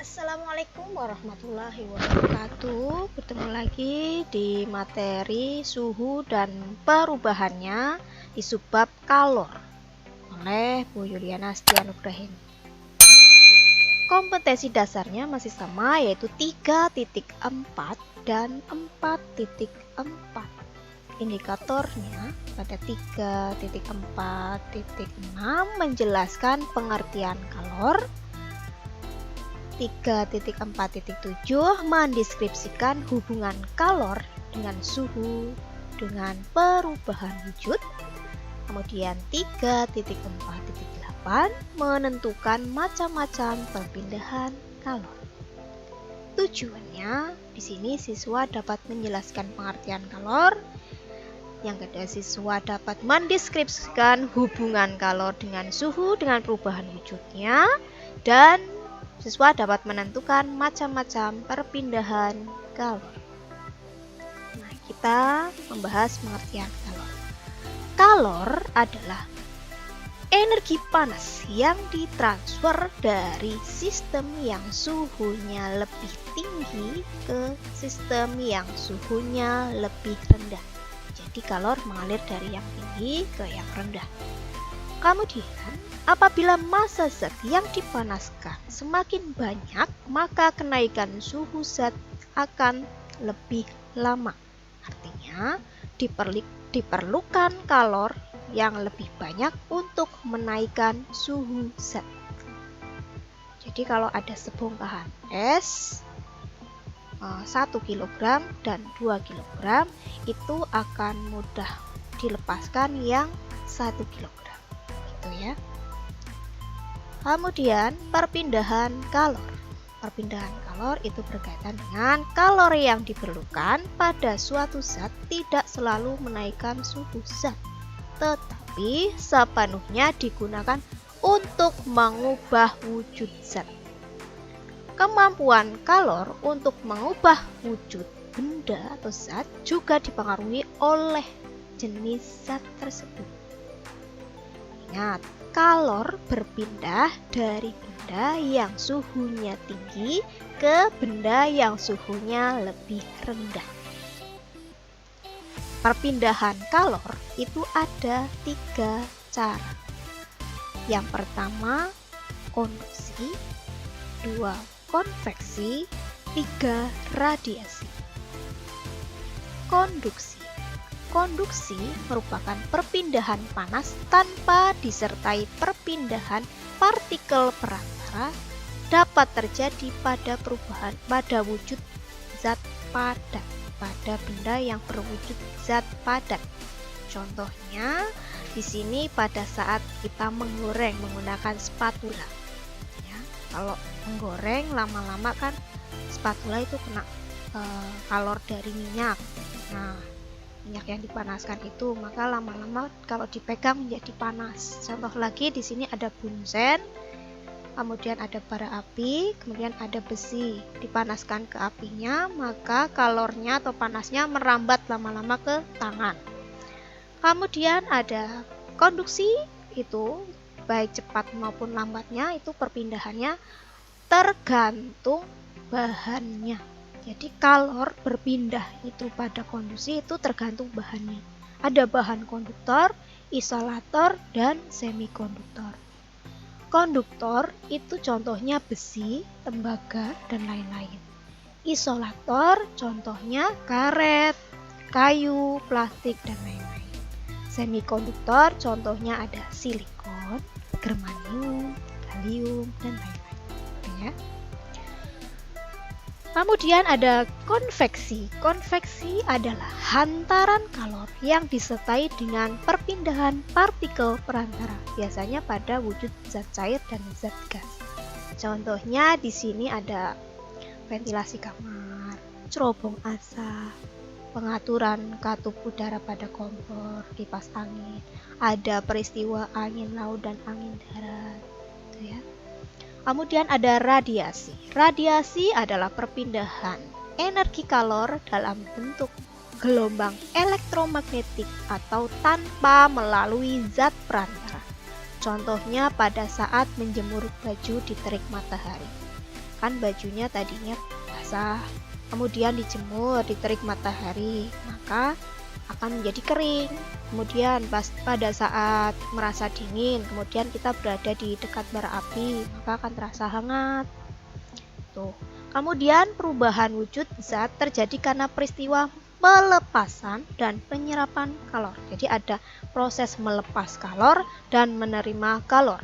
Assalamualaikum warahmatullahi wabarakatuh. Bertemu lagi di materi suhu dan perubahannya di subbab kalor oleh Bu Yuliana Stianugrahini. Kompetensi dasarnya masih sama, yaitu 3.4 dan 4.4. Indikatornya pada 3.4.6 menjelaskan pengertian kalor. 3.4.7 mendeskripsikan hubungan kalor dengan suhu dengan perubahan wujud. Kemudian 3.4.8 menentukan macam-macam perpindahan kalor. Tujuannya di sini siswa dapat menjelaskan pengertian kalor. Yang kedua, siswa dapat mendeskripsikan hubungan kalor dengan suhu dengan perubahan wujudnya, dan siswa dapat menentukan macam-macam perpindahan kalor. Nah, kita membahas pengertian kalor. Kalor adalah energi panas yang ditransfer dari sistem yang suhunya lebih tinggi ke sistem yang suhunya lebih rendah. Jadi kalor mengalir dari yang tinggi ke yang rendah. Kemudian, apabila massa zat yang dipanaskan semakin banyak, maka kenaikan suhu zat akan lebih lama. Artinya, diperlukan kalor yang lebih banyak untuk menaikkan suhu zat. Jadi kalau ada sebongkahan es 1 kg dan 2 kg, itu akan mudah dilepaskan yang 1 kg. Gitu ya. Kemudian perpindahan kalor. Perpindahan kalor itu berkaitan dengan kalori yang diperlukan pada suatu zat tidak selalu menaikkan suhu zat, tetapi sepenuhnya digunakan untuk mengubah wujud zat. Kemampuan kalor untuk mengubah wujud benda atau zat juga dipengaruhi oleh jenis zat tersebut. Ingat, kalor berpindah dari benda yang suhunya tinggi ke benda yang suhunya lebih rendah. Perpindahan kalor itu ada 3 cara. Yang pertama, konduksi, 2, konveksi, 3, radiasi. Konduksi. Konduksi merupakan perpindahan panas tanpa disertai perpindahan partikel perantara, dapat terjadi pada wujud zat padat, pada benda yang berwujud zat padat. Contohnya di sini pada saat kita menggoreng menggunakan spatula. Ya, kalau menggoreng lama-lama kan spatula itu kena kalor dari minyak. Nah, minyak yang dipanaskan itu, maka lama-lama kalau dipegang menjadi panas. Contoh lagi di sini ada bunsen, kemudian ada bara api, kemudian ada besi. Dipanaskan ke apinya, maka kalornya atau panasnya merambat lama-lama ke tangan. Kemudian ada konduksi, itu baik cepat maupun lambatnya itu perpindahannya tergantung bahannya. Jadi kalor berpindah itu pada konduksi itu tergantung bahannya. Ada bahan konduktor, isolator, dan semikonduktor. Konduktor itu contohnya besi, tembaga, dan lain-lain. Isolator contohnya karet, kayu, plastik, dan lain-lain. Semikonduktor contohnya ada silikon, germanium, gallium, dan lain-lain. Ya. Kemudian ada konveksi. Konveksi adalah hantaran kalor yang disertai dengan perpindahan partikel perantara, biasanya pada wujud zat cair dan zat gas. Contohnya di sini ada ventilasi kamar, cerobong asap, pengaturan katup udara pada kompor, kipas angin, ada peristiwa angin laut dan angin darat, gitu ya. Kemudian ada radiasi. Radiasi adalah perpindahan energi kalor dalam bentuk gelombang elektromagnetik atau tanpa melalui zat perantara. Contohnya pada saat menjemur baju di terik matahari. misalkan bajunya tadinya basah, kemudian dijemur di terik matahari, maka akan menjadi kering. Kemudian pada saat merasa dingin, kemudian kita berada di dekat bara api, maka akan terasa hangat. Tuh. Kemudian perubahan wujud zat terjadi karena peristiwa pelepasan dan penyerapan kalor. Jadi ada proses melepas kalor dan menerima kalor.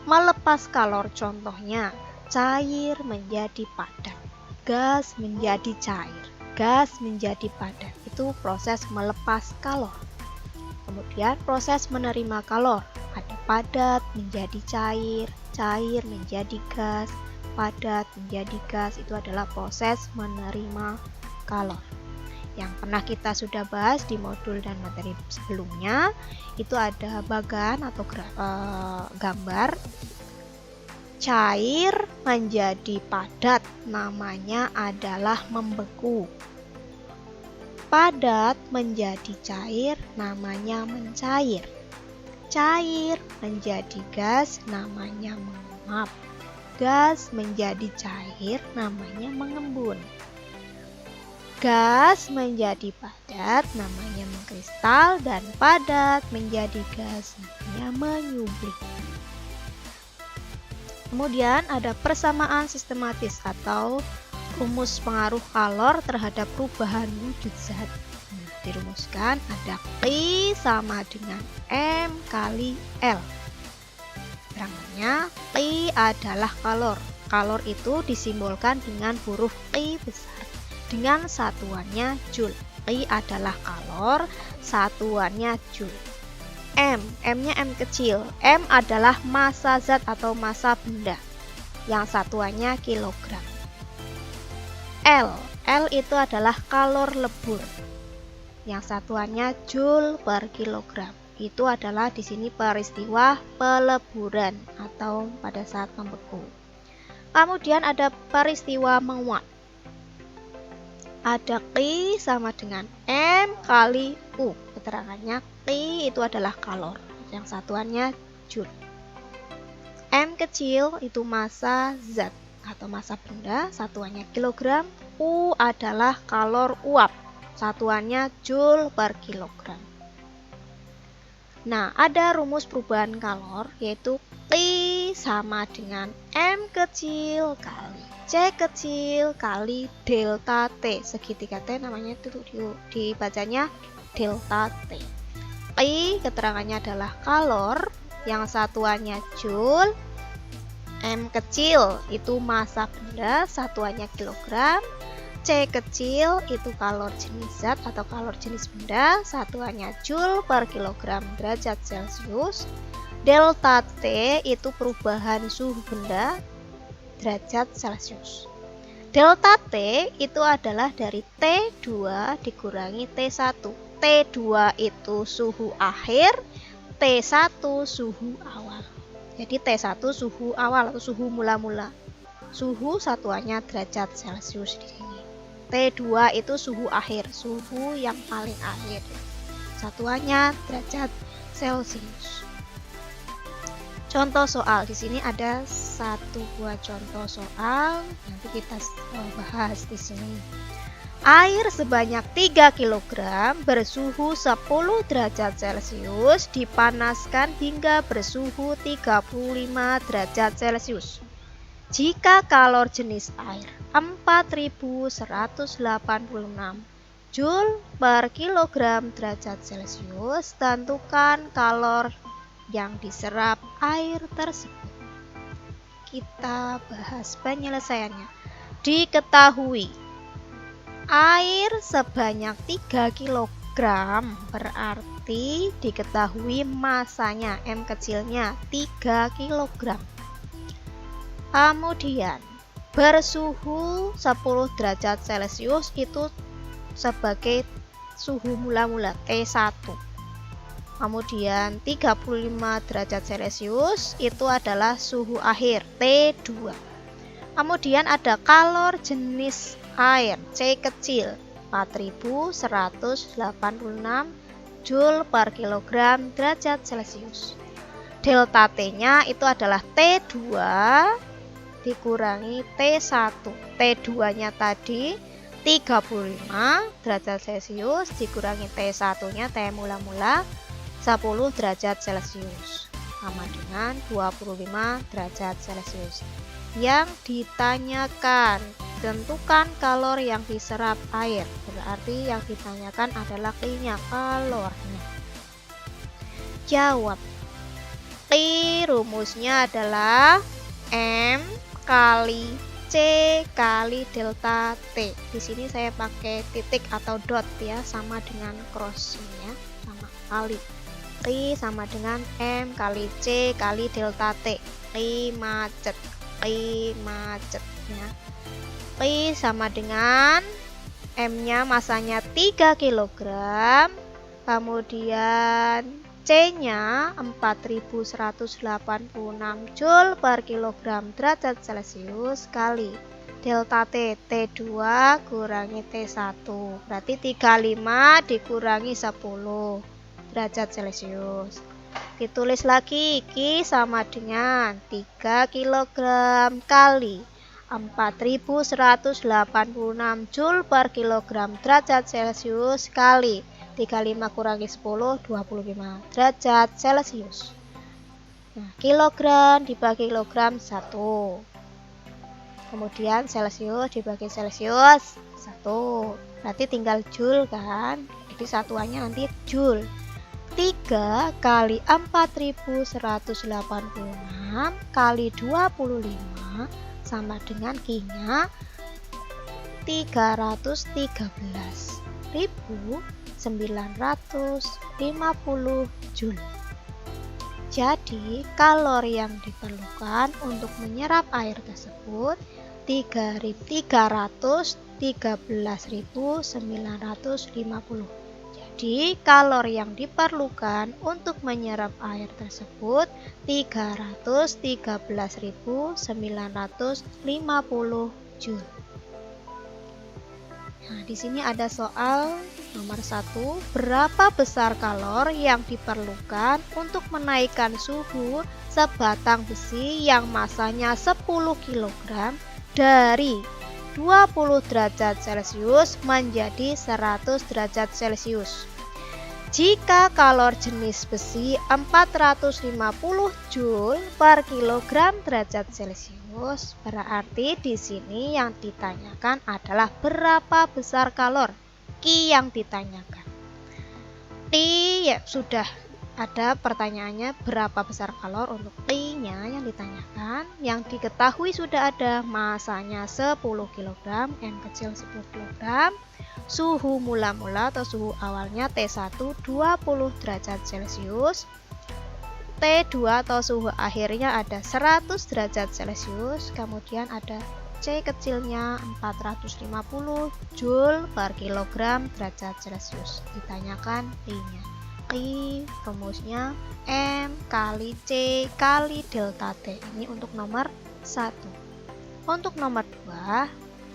Melepas kalor contohnya cair menjadi padat, gas menjadi cair, gas menjadi padat. Itu proses melepas kalor. Kemudian proses menerima kalor, ada padat menjadi cair, cair menjadi gas, padat menjadi gas. Itu adalah proses menerima kalor yang pernah kita sudah bahas di modul dan materi sebelumnya. Itu ada bagan atau gambar cair menjadi padat, namanya adalah membeku. Padat menjadi cair, namanya mencair. Cair menjadi gas, namanya menguap. Gas menjadi cair, namanya mengembun. Gas menjadi padat, namanya mengkristal, dan padat menjadi gas, namanya menyublim. Kemudian ada persamaan sistematis atau rumus pengaruh kalor terhadap perubahan wujud zat. Dirumuskan ada Q sama dengan M kali L. Terangannya Q adalah kalor. Kalor itu disimbolkan dengan huruf Q besar dengan satuannya Joule. Q adalah kalor, satuannya Joule. M-nya M kecil. M adalah massa zat atau massa benda yang satuannya kilogram. L itu adalah kalor lebur yang satuannya Joule per kilogram. Itu adalah di sini peristiwa peleburan atau pada saat membeku. Kemudian ada peristiwa menguap. Ada Q sama dengan M kali U. Keterangannya Q itu adalah kalor, yang satuannya Joule. M kecil itu massa zat atau massa benda, satuannya kilogram. U adalah kalor uap, satuannya Joule per kilogram. Nah, ada rumus perubahan kalor yaitu Q sama dengan M kecil kali C kecil kali delta T. Segitiga T namanya itu dibacanya delta T. Q keterangannya adalah kalor, yang satuannya Joule. M kecil itu massa benda, satuannya kilogram. C kecil itu kalor jenis zat atau kalor jenis benda, satuannya Joule per kilogram derajat Celcius. Delta T itu perubahan suhu benda derajat Celcius. Delta T itu adalah dari T2 dikurangi T1. T2 itu suhu akhir, T1 suhu awal. Jadi T1 suhu awal atau suhu mula-mula. Suhu satuannya derajat Celcius di sini. T2 itu suhu akhir, suhu yang paling akhir. Satuannya derajat Celcius. Contoh soal di sini ada satu buah contoh soal, nanti kita bahas di sini. Air sebanyak 3 kg bersuhu 10 derajat Celcius dipanaskan hingga bersuhu 35 derajat Celcius. Jika kalor jenis air 4186 Joule per kilogram derajat Celcius, tentukan kalor yang diserap air tersebut. Kita bahas penyelesaiannya. Diketahui air sebanyak 3 kg berarti diketahui masanya M kecilnya 3 kg. Kemudian bersuhu 10 derajat Celcius itu sebagai suhu mula-mula T1. Kemudian 35 derajat Celcius itu adalah suhu akhir T2. Kemudian ada kalor jenis air C kecil 4186 Joule per kilogram derajat Celcius. Delta T-nya itu adalah T2 dikurangi T1. T2-nya tadi 35 derajat Celcius dikurangi T1-nya, T mula-mula 10 derajat Celcius, sama dengan 25 derajat Celcius. Yang ditanyakan, tentukan kalor yang diserap air. Berarti yang ditanyakan adalah Q-nya, kalornya. Jawab. Q rumusnya adalah M kali C kali delta T. Di sini saya pakai titik atau dot ya, sama dengan cross ya, sama kali. Q sama dengan M kali C kali delta T. Q macet ya. Q sama dengan M-nya masanya 3 kg, kemudian C-nya 4186 Joule per kilogram derajat Celcius kali delta T, T2 kurangi T1, berarti 35 dikurangi 10 derajat Celcius. Ditulis lagi, Q sama dengan 3 kg kali 4186 Joule per kilogram derajat Celcius kali 35 kurangi 10, 25 derajat Celcius. Nah, kilogram dibagi kilogram 1. Kemudian Celcius dibagi Celcius 1. Berarti tinggal Joule kan? Jadi satuannya nanti Joule. 3 kali 4186 kali 25 sama dengan Q-nya 313.950 Joule. Jadi kalori yang diperlukan untuk menyerap air tersebut 313.950. Jadi kalori yang diperlukan untuk menyerap air tersebut 313.950 Joule. Nah, di sini ada soal nomor 1, berapa besar kalor yang diperlukan untuk menaikkan suhu sebatang besi yang masanya 10 kg dari 20 derajat Celcius menjadi 100 derajat Celcius. Jika kalor jenis besi 450 Joule per kilogram derajat Celcius, berarti di sini yang ditanyakan adalah berapa besar kalor. Q yang ditanyakan. T ya sudah ada pertanyaannya berapa besar kalor untuk Q-nya yang ditanyakan. Yang diketahui sudah ada masanya 10 kg, M kecil 10 kg. Suhu mula-mula atau suhu awalnya T1 20 derajat Celcius. T2 atau suhu akhirnya ada 100 derajat Celcius. Kemudian ada C kecilnya 450 Joule per kilogram derajat Celcius. Ditanyakan T-nya. Q rumusnya M kali C kali delta T. Ini untuk nomor 1. Untuk nomor 2,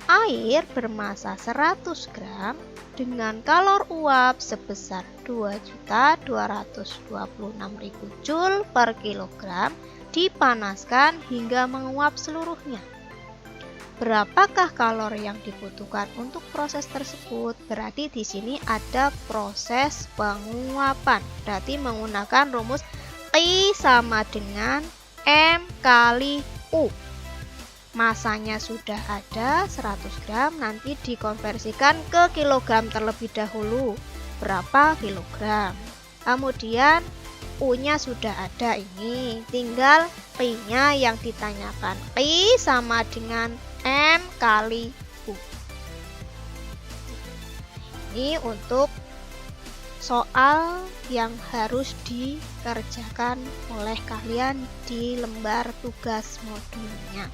air bermasa 100 gram dengan kalor uap sebesar 2.226.000 Joule per kilogram dipanaskan hingga menguap seluruhnya. Berapakah kalor yang dibutuhkan untuk proses tersebut? Berarti di sini ada proses penguapan. Berarti menggunakan rumus Q sama dengan M kali U. Masanya sudah ada 100 gram, nanti dikonversikan ke kilogram terlebih dahulu. Berapa kilogram? Kemudian U-nya sudah ada ini, tinggal Q-nya yang ditanyakan. Q sama dengan M kali U. Ini untuk soal yang harus dikerjakan oleh kalian di lembar tugas modulnya.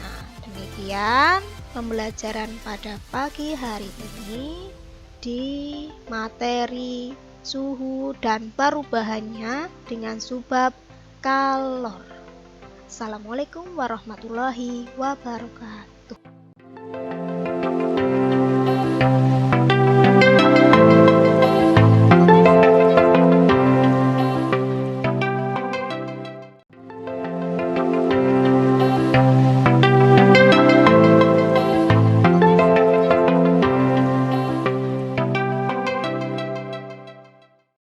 Nah, demikian pembelajaran pada pagi hari ini di materi suhu dan perubahannya dengan subbab kalor. Assalamualaikum warahmatullahi wabarakatuh.